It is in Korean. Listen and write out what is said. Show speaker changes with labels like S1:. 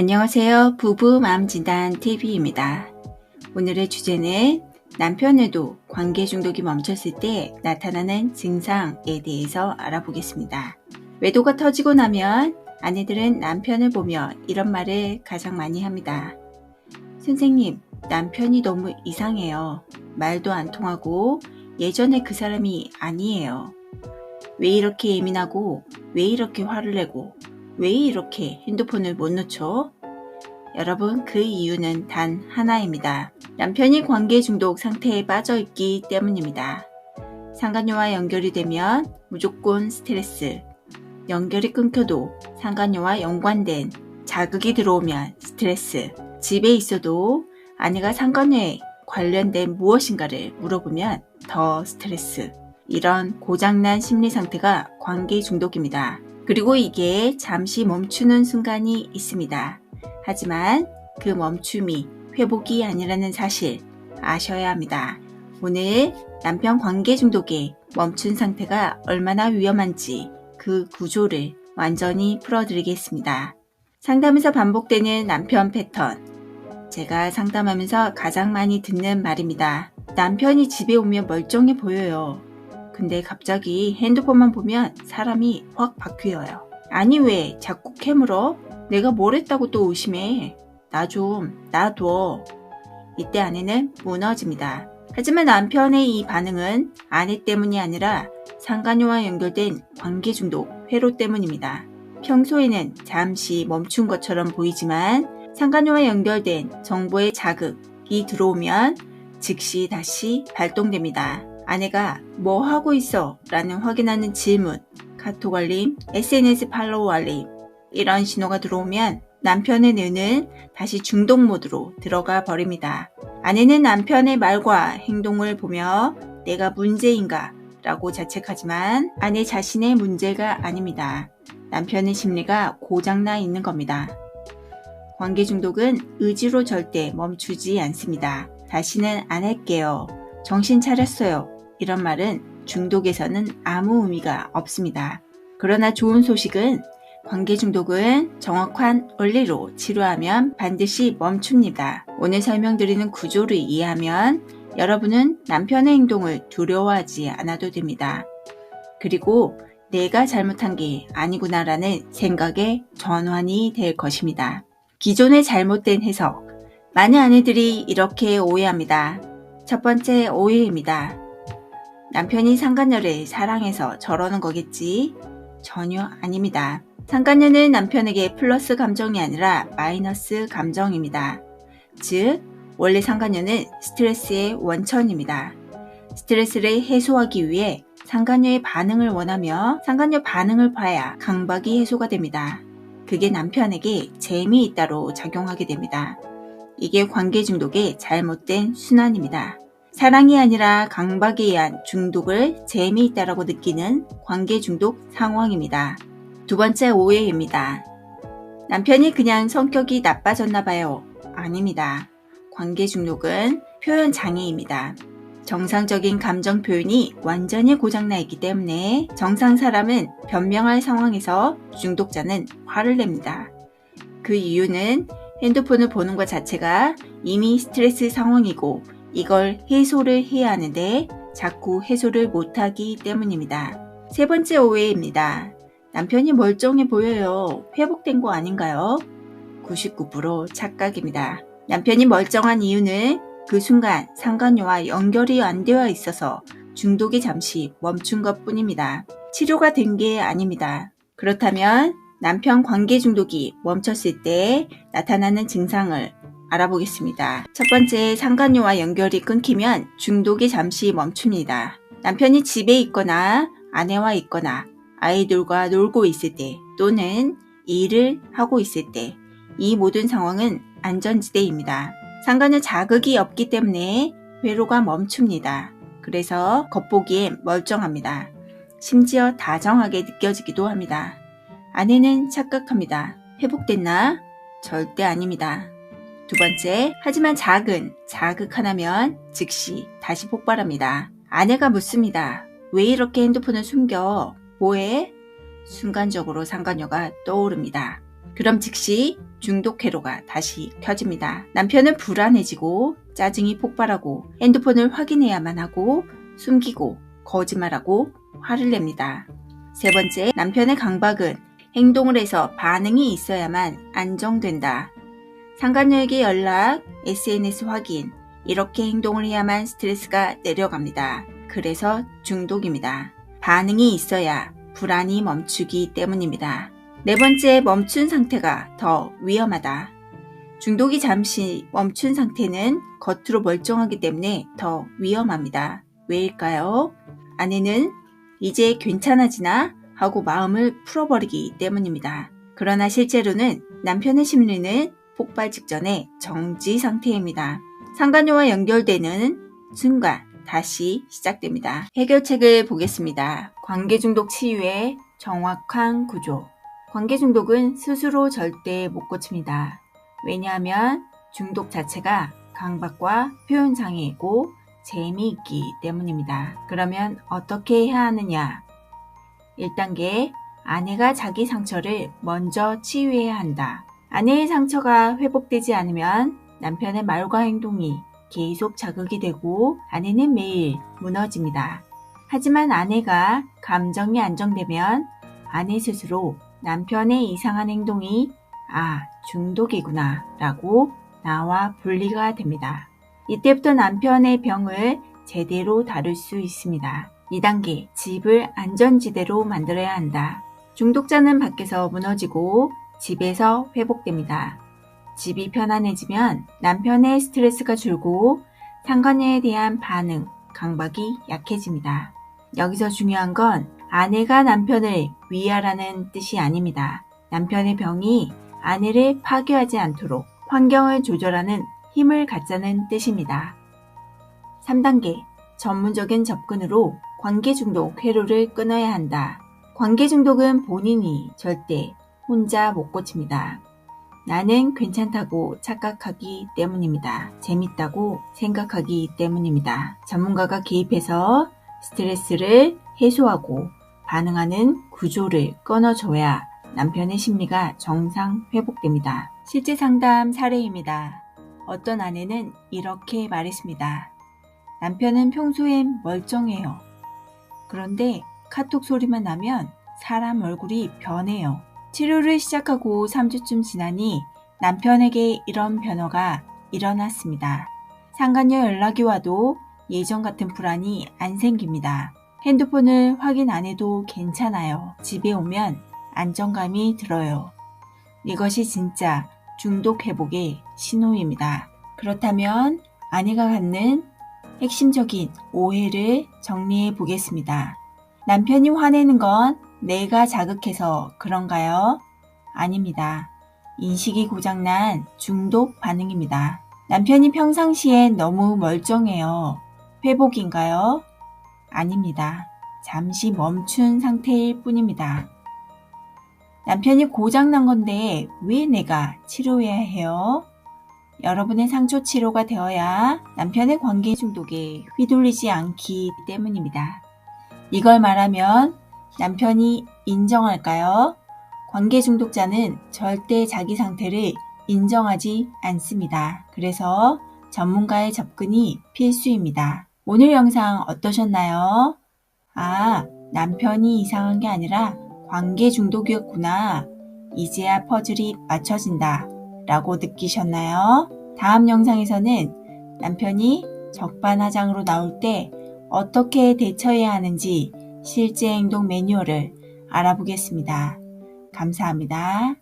S1: 안녕하세요. 부부 마음진단 TV입니다. 오늘의 주제는 남편에도 관계 중독이 멈췄을 때 나타나는 증상에 대해서 알아보겠습니다. 외도가 터지고 나면 아내들은 남편을 보며 이런 말을 가장 많이 합니다. 선생님, 남편이 너무 이상해요. 말도 안 통하고 예전에 그 사람이 아니에요. 왜 이렇게 예민하고 왜 이렇게 화를 내고 왜 이렇게 핸드폰을 못 놓죠? 여러분, 그 이유는 단 하나입니다. 남편이 관계 중독 상태에 빠져 있기 때문입니다. 상간녀와 연결이 되면 무조건 스트레스, 연결이 끊겨도 상간녀와 연관된 자극이 들어오면 스트레스, 집에 있어도 아내가 상간녀에 관련된 무엇인가를 물어보면 더 스트레스, 이런 고장난 심리 상태가 관계 중독입니다. 그리고 이게 잠시 멈추는 순간이 있습니다. 하지만 그 멈춤이 회복이 아니라는 사실 아셔야 합니다. 오늘 남편 관계 중독의 멈춘 상태가 얼마나 위험한지 그 구조를 완전히 풀어드리겠습니다. 상담에서 반복되는 남편 패턴. 제가 상담하면서 가장 많이 듣는 말입니다. 남편이 집에 오면 멀쩡해 보여요. 근데 갑자기 핸드폰만 보면 사람이 확 바뀌어요. 아니 왜 자꾸 캐물어? 내가 뭘 했다고 또 의심해? 나 좀 놔둬. 이때 아내는 무너집니다. 하지만 남편의 이 반응은 아내 때문이 아니라 상간녀와 연결된 관계 중독, 회로 때문입니다. 평소에는 잠시 멈춘 것처럼 보이지만 상간녀와 연결된 정보의 자극이 들어오면 즉시 다시 발동됩니다. 아내가 뭐 하고 있어? 라는 확인하는 질문, 카톡 알림, SNS 팔로우 알림, 이런 신호가 들어오면 남편의 뇌는 다시 중독 모드로 들어가 버립니다. 아내는 남편의 말과 행동을 보며 내가 문제인가? 라고 자책하지만 아내 자신의 문제가 아닙니다. 남편의 심리가 고장나 있는 겁니다. 관계 중독은 의지로 절대 멈추지 않습니다. 다시는 안 할게요. 정신 차렸어요. 이런 말은 중독에서는 아무 의미가 없습니다. 그러나 좋은 소식은 관계 중독은 정확한 원리로 치료하면 반드시 멈춥니다. 오늘 설명드리는 구조를 이해하면 여러분은 남편의 행동을 두려워하지 않아도 됩니다. 그리고 내가 잘못한 게 아니구나라는 생각에 전환이 될 것입니다. 기존의 잘못된 해석. 많은 아내들이 이렇게 오해합니다. 첫 번째 오해입니다. 남편이 상간녀를 사랑해서 저러는 거겠지? 전혀 아닙니다. 상간녀는 남편에게 플러스 감정이 아니라 마이너스 감정입니다. 즉, 원래 상간녀는 스트레스의 원천입니다. 스트레스를 해소하기 위해 상간녀의 반응을 원하며 상간녀 반응을 봐야 강박이 해소가 됩니다. 그게 남편에게 재미있다로 작용하게 됩니다. 이게 관계 중독의 잘못된 순환입니다. 사랑이 아니라 강박에 의한 중독을 재미있다라고 느끼는 관계 중독 상황입니다. 두 번째 오해입니다. 남편이 그냥 성격이 나빠졌나 봐요. 아닙니다. 관계 중독은 표현 장애입니다. 정상적인 감정 표현이 완전히 고장나 있기 때문에 정상 사람은 변명할 상황에서 중독자는 화를 냅니다. 그 이유는 핸드폰을 보는 것 자체가 이미 스트레스 상황이고 이걸 해소를 해야 하는데 자꾸 해소를 못하기 때문입니다. 세 번째 오해입니다. 남편이 멀쩡해 보여요. 회복된 거 아닌가요? 99% 착각입니다. 남편이 멀쩡한 이유는 그 순간 상간녀와 연결이 안 되어 있어서 중독이 잠시 멈춘 것 뿐입니다. 치료가 된 게 아닙니다. 그렇다면 남편 관계 중독이 멈췄을 때 나타나는 증상을 알아보겠습니다. 첫 번째, 상간녀와 연결이 끊기면 중독이 잠시 멈춥니다. 남편이 집에 있거나 아내와 있거나 아이들과 놀고 있을 때 또는 일을 하고 있을 때 이 모든 상황은 안전지대입니다. 상간녀 자극이 없기 때문에 회로가 멈춥니다. 그래서 겉보기엔 멀쩡합니다. 심지어 다정하게 느껴지기도 합니다. 아내는 착각합니다. 회복됐나? 절대 아닙니다. 두 번째, 하지만 자극 하나면 즉시 다시 폭발합니다. 아내가 묻습니다. 왜 이렇게 핸드폰을 숨겨? 뭐해? 순간적으로 상간녀가 떠오릅니다. 그럼 즉시 중독 회로가 다시 켜집니다. 남편은 불안해지고 짜증이 폭발하고 핸드폰을 확인해야만 하고 숨기고 거짓말하고 화를 냅니다. 세 번째, 남편의 강박은 행동을 해서 반응이 있어야만 안정된다. 상간녀에게 연락, SNS 확인, 이렇게 행동을 해야만 스트레스가 내려갑니다. 그래서 중독입니다. 반응이 있어야 불안이 멈추기 때문입니다. 네 번째, 멈춘 상태가 더 위험하다. 중독이 잠시 멈춘 상태는 겉으로 멀쩡하기 때문에 더 위험합니다. 왜일까요? 아내는 이제 괜찮아지나 하고 마음을 풀어버리기 때문입니다. 그러나 실제로는 남편의 심리는 폭발 직전의 정지 상태입니다. 상간녀와 연결되는 순간 다시 시작됩니다. 해결책을 보겠습니다. 관계중독 치유의 정확한 구조. 관계중독은 스스로 절대 못 고칩니다. 왜냐하면 중독 자체가 강박과 표현장애이고 재미있기 때문입니다. 그러면 어떻게 해야 하느냐? 1단계, 아내가 자기 상처를 먼저 치유해야 한다. 아내의 상처가 회복되지 않으면 남편의 말과 행동이 계속 자극이 되고 아내는 매일 무너집니다. 하지만 아내가 감정이 안정되면 아내 스스로 남편의 이상한 행동이 중독이구나 라고 나와 분리가 됩니다. 이때부터 남편의 병을 제대로 다룰 수 있습니다. 2단계, 집을 안전지대로 만들어야 한다. 중독자는 밖에서 무너지고 집에서 회복됩니다. 집이 편안해지면 남편의 스트레스가 줄고 상간녀에 대한 반응, 강박이 약해집니다. 여기서 중요한 건 아내가 남편을 위하라는 뜻이 아닙니다. 남편의 병이 아내를 파괴하지 않도록 환경을 조절하는 힘을 갖자는 뜻입니다. 3단계, 전문적인 접근으로 관계중독 회로를 끊어야 한다. 관계중독은 본인이 절대 혼자 못 고칩니다. 나는 괜찮다고 착각하기 때문입니다. 재밌다고 생각하기 때문입니다. 전문가가 개입해서 스트레스를 해소하고 반응하는 구조를 끊어줘야 남편의 심리가 정상 회복됩니다. 실제 상담 사례입니다. 어떤 아내는 이렇게 말했습니다. 남편은 평소엔 멀쩡해요. 그런데 카톡 소리만 나면 사람 얼굴이 변해요. 치료를 시작하고 3주쯤 지나니 남편에게 이런 변화가 일어났습니다. 상간녀 연락이 와도 예전 같은 불안이 안 생깁니다. 핸드폰을 확인 안 해도 괜찮아요. 집에 오면 안정감이 들어요. 이것이 진짜 중독 회복의 신호입니다. 그렇다면 아내가 갖는 핵심적인 오해를 정리해 보겠습니다. 남편이 화내는 건 내가 자극해서 그런가요? 아닙니다. 인식이 고장난 중독 반응입니다. 남편이 평상시엔 너무 멀쩡해요. 회복인가요? 아닙니다. 잠시 멈춘 상태일 뿐입니다. 남편이 고장난 건데 왜 내가 치료해야 해요? 여러분의 상처 치료가 되어야 남편의 관계 중독에 휘둘리지 않기 때문입니다. 이걸 말하면 남편이 인정할까요? 관계 중독자는 절대 자기 상태를 인정하지 않습니다. 그래서 전문가의 접근이 필수입니다. 오늘 영상 어떠셨나요? 남편이 이상한 게 아니라 관계 중독이었구나. 이제야 퍼즐이 맞춰진다. 라고 느끼셨나요? 다음 영상에서는 남편이 적반하장으로 나올 때 어떻게 대처해야 하는지 실제 행동 매뉴얼을 알아보겠습니다. 감사합니다.